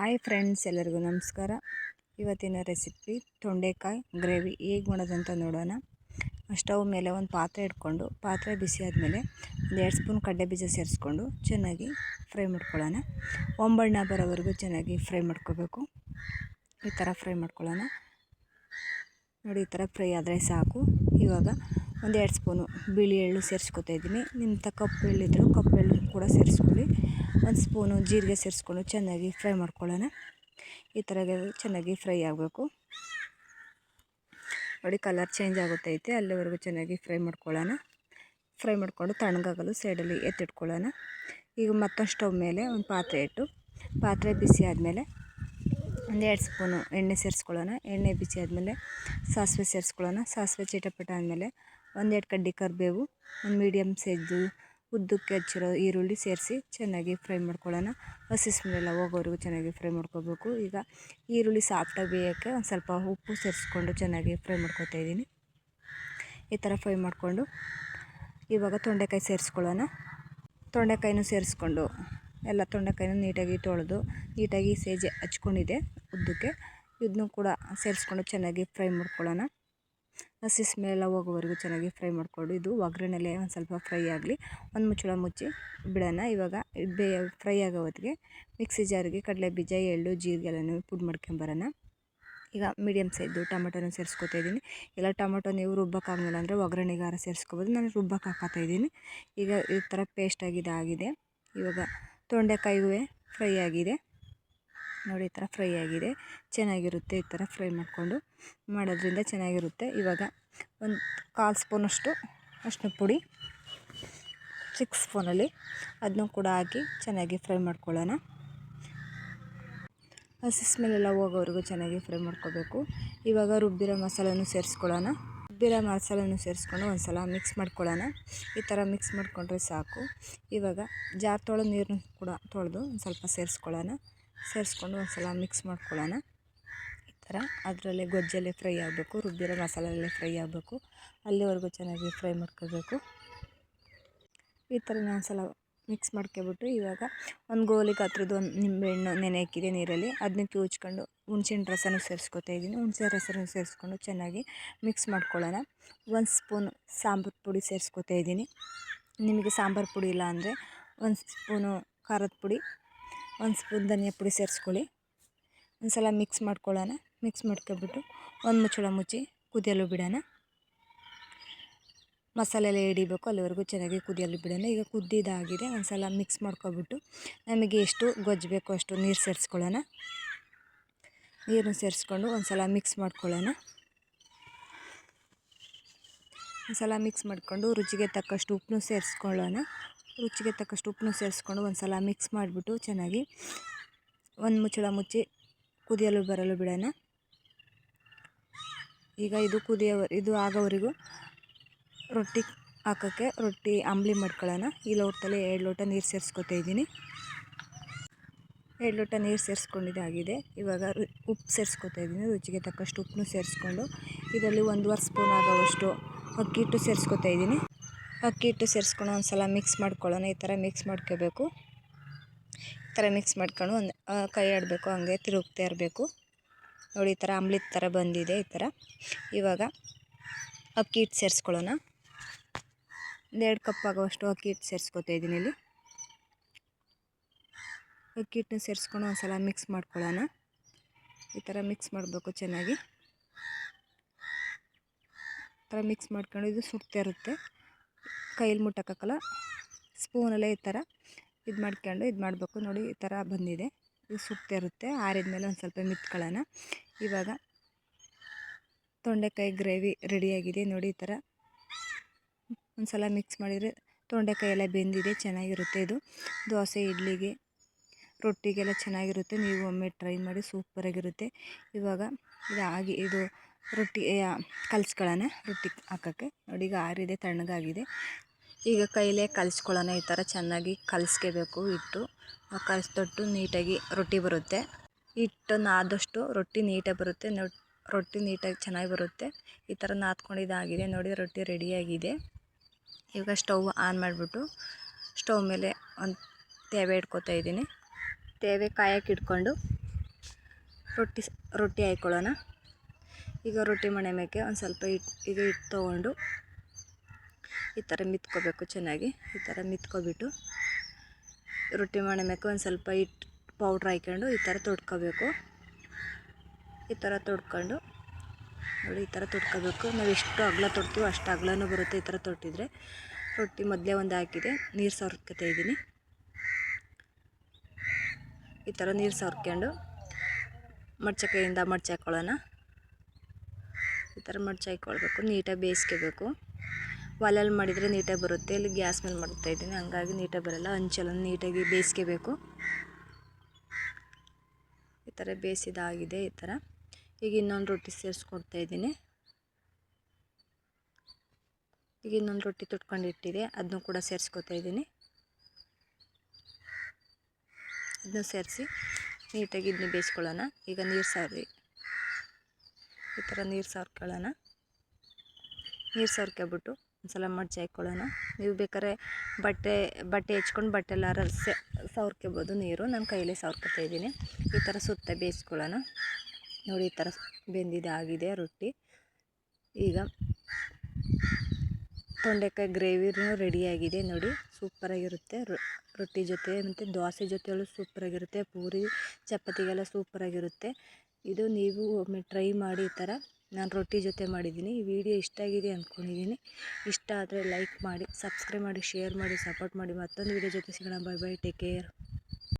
Hi friends, ಎಲ್ಲರಿಗೂ ನಮಸ್ಕಾರ. ಇವತ್ತಿನ ರೆಸಿಪಿ ತೊಂಡೆಕಾಯಿ ಗ್ರೇವಿ ಹೇಗೆ ಮಾಡೋದಂತ ನೋಡೋಣ. ಸ್ಟವ್ ಮೇಲೆ ಒಂದು ಪಾತ್ರೆ ಇಟ್ಕೊಂಡು ಪಾತ್ರೆ ಬಿಸಿ ಆದಮೇಲೆ ಒಂದು 2 ಸ್ಪೂನ್ ಕಡಲೆ ಬೀಜ ಸೇರಿಸ್ಕೊಂಡು ಚೆನ್ನಾಗಿ ಫ್ರೈ ಮಾಡ್ಕೊಳ್ಳೋಣ. ಒಂಬಣ್ಣ ಬರೋವರೆಗೂ ಚೆನ್ನಾಗಿ ಫ್ರೈ ಮಾಡ್ಕೋಬೇಕು. ಈ ಥರ ಫ್ರೈ ಮಾಡ್ಕೊಳ್ಳೋಣ. ನೋಡಿ, ಈ ಥರ ಫ್ರೈ ಆದರೆ ಸಾಕು. ಇವಾಗ ಒಂದು 2 ಸ್ಪೂನು ಬಿಳಿ ಎಳ್ಳು ಸೇರಿಸ್ಕೊತಾ ಇದ್ದೀನಿ. ನಿಮ್ಮ ಕಪ್ಪು ಎಳ್ಳಿದ್ರು ಕಪ್ಪು ಎಳ್ಳು ಕೂಡ ಸೇರಿಸ್ಕೊಳ್ಳಿ. 1 ಸ್ಪೂನು ಜೀರಿಗೆ ಸೇರಿಸ್ಕೊಂಡು ಚೆನ್ನಾಗಿ ಫ್ರೈ ಮಾಡ್ಕೊಳ್ಳೋಣ. ಈ ಥರ ಚೆನ್ನಾಗಿ ಫ್ರೈ ಆಗಬೇಕು. ನೋಡಿ, ಕಲರ್ ಚೇಂಜ್ ಆಗುತ್ತೈತೆ, ಅಲ್ಲಿವರೆಗೂ ಚೆನ್ನಾಗಿ ಫ್ರೈ ಮಾಡ್ಕೊಳ್ಳೋಣ. ಫ್ರೈ ಮಾಡಿಕೊಂಡು ತಣ್ಣಗಾಗಲು ಸೈಡಲ್ಲಿ ಎತ್ತಿಟ್ಕೊಳ್ಳೋಣ. ಈಗ ಮತ್ತೊಂದು ಸ್ಟವ್ ಮೇಲೆ ಒಂದು ಪಾತ್ರೆ ಇಟ್ಟು ಪಾತ್ರೆ ಬಿಸಿ ಆದಮೇಲೆ ಒಂದು 2 ಸ್ಪೂನು ಎಣ್ಣೆ ಸೇರಿಸ್ಕೊಳ್ಳೋಣ. ಎಣ್ಣೆ ಬಿಸಿ ಆದಮೇಲೆ ಸಾಸಿವೆ ಸೇರಿಸ್ಕೊಳ್ಳೋಣ. ಸಾಸಿವೆ ಚಿಟಪಟ ಆದಮೇಲೆ 1-2 ಕಡ್ಡಿ ಕರಿಬೇವು, ಒಂದು ಮೀಡಿಯಮ್ ಸೈಜು ಉದ್ದಕ್ಕೆ ಹಚ್ಚಿರೋ ಈರುಳ್ಳಿ ಸೇರಿಸಿ ಚೆನ್ನಾಗಿ ಫ್ರೈ ಮಾಡ್ಕೊಳ್ಳೋಣ. ಹಸಿ ಸ್ಮೆಲ್ ಹೋಗೋವರೆಗೂ ಚೆನ್ನಾಗಿ ಫ್ರೈ ಮಾಡ್ಕೋಬೇಕು. ಈಗ ಈರುಳ್ಳಿ ಸಾಫ್ಟಾಗಿ ಬೇಯೋಕ್ಕೆ ಒಂದು ಸ್ವಲ್ಪ ಉಪ್ಪು ಸೇರಿಸ್ಕೊಂಡು ಚೆನ್ನಾಗಿ ಫ್ರೈ ಮಾಡ್ಕೊತಾ ಇದ್ದೀನಿ. ಈ ಥರ ಫ್ರೈ ಮಾಡಿಕೊಂಡು ಇವಾಗ ತೊಂಡೆಕಾಯಿ ಸೇರಿಸ್ಕೊಳ್ಳೋಣ. ತೊಂಡೆಕಾಯಿನೂ ಸೇರಿಸ್ಕೊಂಡು ಎಲ್ಲ ತೊಂಡೆಕಾಯಿನೂ ನೀಟಾಗಿ ತೊಳೆದು ನೀಟಾಗಿ ಸೇಜೆ ಹಚ್ಕೊಂಡಿದೆ ಉದ್ದಕ್ಕೆ. ಇದನ್ನು ಕೂಡ ಸೇರಿಸ್ಕೊಂಡು ಚೆನ್ನಾಗಿ ಫ್ರೈ ಮಾಡ್ಕೊಳ್ಳೋಣ. ಹಸಿ ಸ್ಮೆಲ್ ಹೋಗೋವರೆಗೂ ಚೆನ್ನಾಗಿ ಫ್ರೈ ಮಾಡಿಕೊಂಡು ಇದು ಒಗ್ಗರಣೆಲೆ ಒಂದು ಸ್ವಲ್ಪ ಫ್ರೈ ಆಗಲಿ. ಒಂದು ಮುಚ್ಚಳ ಮುಚ್ಚಿ ಬಿಡೋಣ. ಇವಾಗ ಫ್ರೈ ಆಗೋ ಹೊತ್ತಿಗೆ ಮಿಕ್ಸಿ ಜಾರಿಗೆ ಕಡಲೆ ಬೀಜ, ಎಳ್ಳು, ಜೀರಿಗೆ ಎಲ್ಲನೂ ಪುಡಿ ಮಾಡ್ಕೊಂಬರೋಣ. ಈಗ ಮೀಡಿಯಮ್ ಸೈಜು ಟೊಮೆಟೊನ ಸೇರಿಸ್ಕೊತಾ ಇದ್ದೀನಿ. ಇಲ್ಲ ಟೊಮೆಟೊ ನೀವು ರುಬ್ಬಕ್ಕಾಗಲಿಲ್ಲ ಅಂದರೆ ಒಗ್ಗರಣೆಗಾರ ಸೇರಿಸ್ಕೊಬೋದು. ನಾನು ರುಬ್ಬಕ್ಕೆ ಹಾಕ್ತಾ ಇದ್ದೀನಿ. ಈಗ ಈ ಥರ ಪೇಸ್ಟಾಗಿ ಇದಾಗಿದೆ. ಇವಾಗ ತೊಂಡೆಕಾಯಿಗೂ ಫ್ರೈ ಆಗಿದೆ. ನೋಡಿ, ಈ ಥರ ಫ್ರೈ ಆಗಿದೆ. ಚೆನ್ನಾಗಿರುತ್ತೆ. ಈ ಥರ ಫ್ರೈ ಮಾಡಿಕೊಂಡು ಮಾಡೋದ್ರಿಂದ ಚೆನ್ನಾಗಿರುತ್ತೆ. ಇವಾಗ ಒಂದು 1/4 ಸ್ಪೂನಷ್ಟು ಅರಿಶಿನ ಪುಡಿ, ಚಿಕ್ಕ ಸ್ಪೂನಲ್ಲಿ ಅದನ್ನು ಕೂಡ ಹಾಕಿ ಚೆನ್ನಾಗಿ ಫ್ರೈ ಮಾಡ್ಕೊಳ್ಳೋಣ. ಹಸಿ ಸ್ಮೆಲ್ಲೆಲ್ಲ ಹೋಗೋವರೆಗೂ ಚೆನ್ನಾಗಿ ಫ್ರೈ ಮಾಡ್ಕೋಬೇಕು. ಇವಾಗ ರುಬ್ಬಿರೋ ಮಸಾಲೆನೂ ಸೇರಿಸ್ಕೊಳ್ಳೋಣ. ರುಬ್ಬಿರೋ ಮಸಾಲೆನೂ ಸೇರಿಸ್ಕೊಂಡು ಒಂದು ಸಲ ಮಿಕ್ಸ್ ಮಾಡ್ಕೊಳ್ಳೋಣ. ಈ ಥರ ಮಿಕ್ಸ್ ಮಾಡಿಕೊಂಡ್ರೆ ಸಾಕು. ಇವಾಗ ಜಾರ್ ತೊಳೆದು ನೀರನ್ನು ಕೂಡ ತೊಳೆದು ಒಂದು ಸ್ವಲ್ಪ ಸೇರಿಸ್ಕೊಳ್ಳೋಣ. ಸೇರಿಸ್ಕೊಂಡು ಒಂದು ಸಲ ಮಿಕ್ಸ್ ಮಾಡ್ಕೊಳ್ಳೋಣ. ಈ ಥರ ಅದರಲ್ಲೇ ಗೊಜ್ಜಲ್ಲೇ ಫ್ರೈ ಆಗಬೇಕು. ರುಬ್ಬಿರೋ ಮಸಾಲೆಯಲ್ಲೇ ಫ್ರೈ ಆಗಬೇಕು. ಅಲ್ಲಿವರೆಗೂ ಚೆನ್ನಾಗಿ ಫ್ರೈ ಮಾಡ್ಕೋಬೇಕು. ಈ ಥರ ಒಂದು ಸಲ ಮಿಕ್ಸ್ ಮಾಡ್ಕೊಬಿಟ್ಟು ಇವಾಗ ಒಂದು ಗೋಲಿ ಗಾತ್ರದ್ದು ಒಂದು ನಿಂಬೆಹಣ್ಣು ನೆನೆ ಹಾಕಿದೆ ನೀರಲ್ಲಿ. ಅದನ್ನ ಕಿವುಚ್ಕೊಂಡು ಹುಣ್ಸೆಹಣ್ಣು ರಸನೂ ಸೇರಿಸ್ಕೊತಾ ಇದ್ದೀನಿ. ಹುಣಸೆ ರಸನೂ ಸೇರಿಸ್ಕೊಂಡು ಚೆನ್ನಾಗಿ ಮಿಕ್ಸ್ ಮಾಡ್ಕೊಳ್ಳೋಣ. 1 ಸ್ಪೂನ್ ಸಾಂಬಾರು ಪುಡಿ ಸೇರಿಸ್ಕೊತಾ ಇದ್ದೀನಿ. ನಿಮಗೆ ಸಾಂಬಾರು ಪುಡಿ ಇಲ್ಲ ಅಂದರೆ 1 ಸ್ಪೂನು ಖಾರದ ಪುಡಿ, 1 ಸ್ಪೂನ್ ಧನಿಯಾ ಪುಡಿ ಸೇರಿಸ್ಕೊಳ್ಳಿ. ಒಂದು ಸಲ ಮಿಕ್ಸ್ ಮಾಡ್ಕೊಳ್ಳೋಣ. ಮಿಕ್ಸ್ ಮಾಡ್ಕೊಬಿಟ್ಟು ಒಂದು ಮುಚ್ಚಳ ಮುಚ್ಚಿ ಕುದಿಯಲು ಬಿಡೋಣ. ಮಸಾಲೆ ಎಲ್ಲ ಹಿಡಿಬೇಕು, ಅಲ್ಲಿವರೆಗೂ ಚೆನ್ನಾಗಿ ಕುದಿಯಲು ಬಿಡೋಣ. ಈಗ ಕುದ್ದಿದ್ದಾಗಿದೆ. ಒಂದು ಸಲ ಮಿಕ್ಸ್ ಮಾಡ್ಕೊಬಿಟ್ಟು ನಮಗೆ ಎಷ್ಟು ಗೊಜ್ಜು ಬೇಕೋ ಅಷ್ಟು ನೀರು ಸೇರಿಸ್ಕೊಳ್ಳೋಣ. ನೀರನ್ನು ಸೇರಿಸ್ಕೊಂಡು ಒಂದು ಸಲ ಮಿಕ್ಸ್ ಮಾಡ್ಕೊಳ್ಳೋಣ. ಒಂದು ಸಲ ಮಿಕ್ಸ್ ಮಾಡಿಕೊಂಡು ರುಚಿಗೆ ತಕ್ಕಷ್ಟು ಉಪ್ಪನ್ನು ಸೇರಿಸ್ಕೊಳ್ಳೋಣ. ರುಚಿಗೆ ತಕ್ಕಷ್ಟು ಉಪ್ಪನ್ನು ಸೇರಿಸ್ಕೊಂಡು ಒಂದು ಸಲ ಮಿಕ್ಸ್ ಮಾಡಿಬಿಟ್ಟು ಚೆನ್ನಾಗಿ ಒಂದು ಮುಚ್ಚಳ ಮುಚ್ಚಿ ಕುದಿಯಲು ಬರಲು ಬಿಡೋಣ. ಈಗ ಇದು ಆಗೋವರೆಗೂ ರೊಟ್ಟಿ ಹಾಕೋಕ್ಕೆ ರೊಟ್ಟಿ ಅಂಬ್ಲಿ ಮಾಡ್ಕೊಳ್ಳೋಣ. ಈ ಲೋಟದಲ್ಲಿ 2 ಲೋಟ ನೀರು ಸೇರಿಸ್ಕೊತಾ ಇದ್ದೀನಿ. 2 ಲೋಟ ನೀರು ಸೇರಿಸ್ಕೊಂಡಿದ್ದಾಗಿದೆ. ಇವಾಗ ಉಪ್ಪು ಸೇರಿಸ್ಕೊತಾ ಇದ್ದೀನಿ. ರುಚಿಗೆ ತಕ್ಕಷ್ಟು ಉಪ್ಪನ್ನು ಸೇರಿಸ್ಕೊಂಡು ಇದರಲ್ಲಿ 1.5 ಸ್ಪೂನ್ ಆಗೋವಷ್ಟು ಅಕ್ಕಿ ಹಿಟ್ಟು ಸೇರಿಸ್ಕೊತಾ ಇದ್ದೀನಿ. ಅಕ್ಕಿ ಹಿಟ್ಟು ಸೇರಿಸ್ಕೊಂಡು ಒಂದು ಸಲ ಮಿಕ್ಸ್ ಮಾಡ್ಕೊಳ್ಳೋಣ. ಈ ಥರ ಮಿಕ್ಸ್ ಮಾಡ್ಕೋಬೇಕು. ಈ ಥರ ಮಿಕ್ಸ್ ಮಾಡ್ಕೊಂಡು ಒಂದು ಕೈ ಆಡಬೇಕು, ಹಂಗೆ ತಿರುಗ್ತಾ ಇರಬೇಕು. ನೋಡಿ, ಈ ಥರ ಅಂಬ್ಲಿ ಥರ ಬಂದಿದೆ. ಈ ಥರ ಇವಾಗ ಅಕ್ಕಿ ಹಿಟ್ಟು ಸೇರಿಸ್ಕೊಳ್ಳೋಣ. 1-2 ಕಪ್ ಆಗೋವಷ್ಟು ಅಕ್ಕಿ ಹಿಟ್ಟು ಸೇರಿಸ್ಕೊತಾ ಇದ್ದೀನಿ. ಇಲ್ಲಿ ಅಕ್ಕಿ ಹಿಟ್ಟನ್ನ ಸೇರಿಸ್ಕೊಂಡು ಒಂದು ಸಲ ಮಿಕ್ಸ್ ಮಾಡ್ಕೊಳ್ಳೋಣ. ಈ ಥರ ಮಿಕ್ಸ್ ಮಾಡಬೇಕು ಚೆನ್ನಾಗಿ. ಈ ಥರ ಮಿಕ್ಸ್ ಮಾಡ್ಕೊಂಡು ಇದು ಸುಡ್ತಾ ಇರುತ್ತೆ. ಕೈಯಲ್ಲಿ ಮುಟ್ಟಕ್ಕಾಗಲ್ಲ. ಸ್ಪೂನಲ್ಲೇ ಈ ಥರ ಇದು ಮಾಡ್ಕೊಂಡು ಇದು ಮಾಡಬೇಕು. ನೋಡಿ, ಈ ಥರ ಬಂದಿದೆ. ಇದು ಸುಡ್ತಾ ಇರುತ್ತೆ. ಆರಿದ್ಮೇಲೆ ಒಂದು ಸ್ವಲ್ಪ ಮಿತ್ಕೊಳ್ಳೋಣ. ಇವಾಗ ತೊಂಡೆಕಾಯಿ ಗ್ರೇವಿ ರೆಡಿಯಾಗಿದೆ. ನೋಡಿ, ಈ ಥರ ಒಂದು ಸಲ ಮಿಕ್ಸ್ ಮಾಡಿದರೆ ತೊಂಡೆಕಾಯಿ ಎಲ್ಲ ಬೆಂದಿದೆ. ಚೆನ್ನಾಗಿರುತ್ತೆ. ಇದು ದೋಸೆ, ಇಡ್ಲಿಗೆ, ರೊಟ್ಟಿಗೆಲ್ಲ ಚೆನ್ನಾಗಿರುತ್ತೆ. ನೀವು ಒಮ್ಮೆ ಟ್ರೈ ಮಾಡಿ, ಸೂಪರಾಗಿರುತ್ತೆ. ಇವಾಗ ಇದು ರೊಟ್ಟಿ ಕಲಿಸ್ಕೊಳ್ಳೋಣ. ರೊಟ್ಟಿ ಹಾಕೋಕ್ಕೆ ನೋಡಿ, ಈಗ ಆರಿದೆ, ತಣ್ಣಗಾಗಿದೆ. ಈಗ ಕೈಲೇ ಕಲಿಸ್ಕೊಳ್ಳೋಣ. ಈ ಥರ ಚೆನ್ನಾಗಿ ಕಲಿಸ್ಕೋಬೇಕು. ಹಿಟ್ಟು ಕಲಿಸ್ದೊಟ್ಟು ನೀಟಾಗಿ ರೊಟ್ಟಿ ಬರುತ್ತೆ. ಹಿಟ್ಟನ್ನು ಆದಷ್ಟು ರೊಟ್ಟಿ ನೀಟಾಗಿ ಬರುತ್ತೆ. ರೊಟ್ಟಿ ನೀಟಾಗಿ ಚೆನ್ನಾಗಿ ಬರುತ್ತೆ. ಈ ಥರ ನಾದ್ಕೊಂಡಿದ್ದಾಗಿದೆ. ನೋಡಿ, ರೊಟ್ಟಿ ರೆಡಿಯಾಗಿದೆ. ಈಗ ಸ್ಟವ್ ಆನ್ ಮಾಡಿಬಿಟ್ಟು ಸ್ಟವ್ ಮೇಲೆ ಒಂದು ತೇವೆ ಇಟ್ಕೊತಾ ಇದ್ದೀನಿ. ತೇವೆ ಕಾಯಕ್ಕೆ ಇಟ್ಕೊಂಡು ರೊಟ್ಟಿ ಹಾಕ್ಕೊಳ್ಳೋಣ. ಈಗ ರೊಟ್ಟಿ ಮಣೆ ಮೇಲೆ ಒಂದು ಸ್ವಲ್ಪ ಹಿಟ್ಟು ತೊಗೊಂಡು ಈ ಥರ ಮಿತ್ಕೋಬೇಕು. ಚೆನ್ನಾಗಿ ಈ ಥರ ಮಿತ್ಕೊಬಿಟ್ಟು ರೊಟ್ಟಿ ಮಣೆ ಮೇಲೆ ಒಂದು ಸ್ವಲ್ಪ ಹಿಟ್ಟು ಪೌಡ್ರ್ ಹಾಕ್ಕೊಂಡು ಈ ಥರ ತೊಡ್ಕೋಬೇಕು. ಈ ಥರ ತೊಡ್ಕೊಂಡು ನೋಡಿ, ಈ ಥರ ತೊಡ್ಕೋಬೇಕು. ನಾವು ಎಷ್ಟು ಅಗಲ ತೊಡ್ತೀವೋ ಅಷ್ಟು ಅಗಲನೂ ಬರುತ್ತೆ. ಈ ಥರ ತೊಟ್ಟಿದ್ರೆ ರೊಟ್ಟಿ ಮೊದಲೇ ಒಂದು ಹಾಕಿದೆ, ನೀರು ಸವರ್ಕೊತಾ ಇದ್ದೀನಿ. ಈ ಥರ ನೀರು ಸವರ್ಕೊಂಡು ಕೈಯಿಂದ ಮಡ್ಚಿ ಹಾಕ್ಕೊಳ್ಳೋಣ. ಈ ಥರ ಮಡ್ಚಿ ಹಾಕ್ಕೊಳ್ಬೇಕು. ನೀಟಾಗಿ ಬೇಯಿಸ್ಕೋಬೇಕು. ಒಲೆಯಲ್ಲಿ ಮಾಡಿದರೆ ನೀಟಾಗಿ ಬರುತ್ತೆ. ಇಲ್ಲಿ ಗ್ಯಾಸ್ ಮೇಲೆ ಮಾಡ್ತಾ ಇದ್ದೀನಿ, ಹಂಗಾಗಿ ನೀಟಾಗಿ ಬರೋಲ್ಲ. ಹಂಚೆಲ್ಲ ನೀಟಾಗಿ ಬೇಯಿಸ್ಕೋಬೇಕು. ಈ ಥರ ಬೇಯಿಸಿದಾಗಿದೆ. ಈ ಥರ ಈಗ ಇನ್ನೊಂದು ರೊಟ್ಟಿ ಸೇರಿಸ್ಕೊಡ್ತಾ ಇದ್ದೀನಿ. ಈಗ ಇನ್ನೊಂದು ರೊಟ್ಟಿ ತೊಟ್ಕೊಂಡು ಇಟ್ಟಿದೆ, ಅದನ್ನು ಕೂಡ ಸೇರಿಸ್ಕೊತಾ ಇದ್ದೀನಿ. ಅದನ್ನು ಸೇರಿಸಿ ನೀಟಾಗಿ ಇದನ್ನ ಬೇಯಿಸ್ಕೊಳ್ಳೋಣ. ಈಗ ನೀರು ಸಾರಿ ಈ ಥರ ನೀರು ಸಾರ್ಕೊಳ್ಳೋಣ. ನೀರು ಸಾರ್ಕೊಬಿಟ್ಟು ಒಂದು ಸಲ ಮಡ್ಚಿ ಹಾಕ್ಕೊಳ್ಳೋಣ. ನೀವು ಬೇಕಾದ್ರೆ ಬಟ್ಟೆ ಹೆಚ್ಕೊಂಡು ಬಟ್ಟೆಲ್ಲಾರ ಸವರ್ಕೋಬೋದು ನೀರು. ನಾನು ಕೈಯಲ್ಲೇ ಸವರ್ಕೊತಾ ಇದ್ದೀನಿ. ಈ ಥರ ಸುತ್ತ ಬೇಯಿಸ್ಕೊಳ್ಳೋಣ. ನೋಡಿ, ಈ ಥರ ಬೆಂದಿದ್ದಾಗಿದೆ ರೊಟ್ಟಿ. ಈಗ ತೊಂಡೆಕಾಯಿ ಗ್ರೇವಿನೂ ರೆಡಿಯಾಗಿದೆ. ನೋಡಿ, ಸೂಪರಾಗಿರುತ್ತೆ. ರೊಟ್ಟಿ ಜೊತೆ ಮತ್ತು ದೋಸೆ ಜೊತೆಯಲ್ಲೂ ಸೂಪರಾಗಿರುತ್ತೆ. ಪೂರಿ ಚಪಾತಿಗೆಲ್ಲ ಸೂಪರಾಗಿರುತ್ತೆ. ಇದು ನೀವು ಒಮ್ಮೆ ಟ್ರೈ ಮಾಡಿ. ಈ ಥರ ನಾನು ರೊಟ್ಟಿ ಜೊತೆ ಮಾಡಿದ್ದೀನಿ. ಈ ವಿಡಿಯೋ ಇಷ್ಟ ಆಗಿದೆ ಅಂದ್ಕೊಂಡಿದ್ದೀನಿ. ಇಷ್ಟ ಆದರೆ ಲೈಕ್ ಮಾಡಿ, ಸಬ್ಸ್ಕ್ರೈಬ್ ಮಾಡಿ, ಶೇರ್ ಮಾಡಿ, ಸಪೋರ್ಟ್ ಮಾಡಿ. ಮತ್ತೊಂದು ವಿಡಿಯೋ ಜೊತೆ ಸಿಗೋಣ. Bye bye, take care.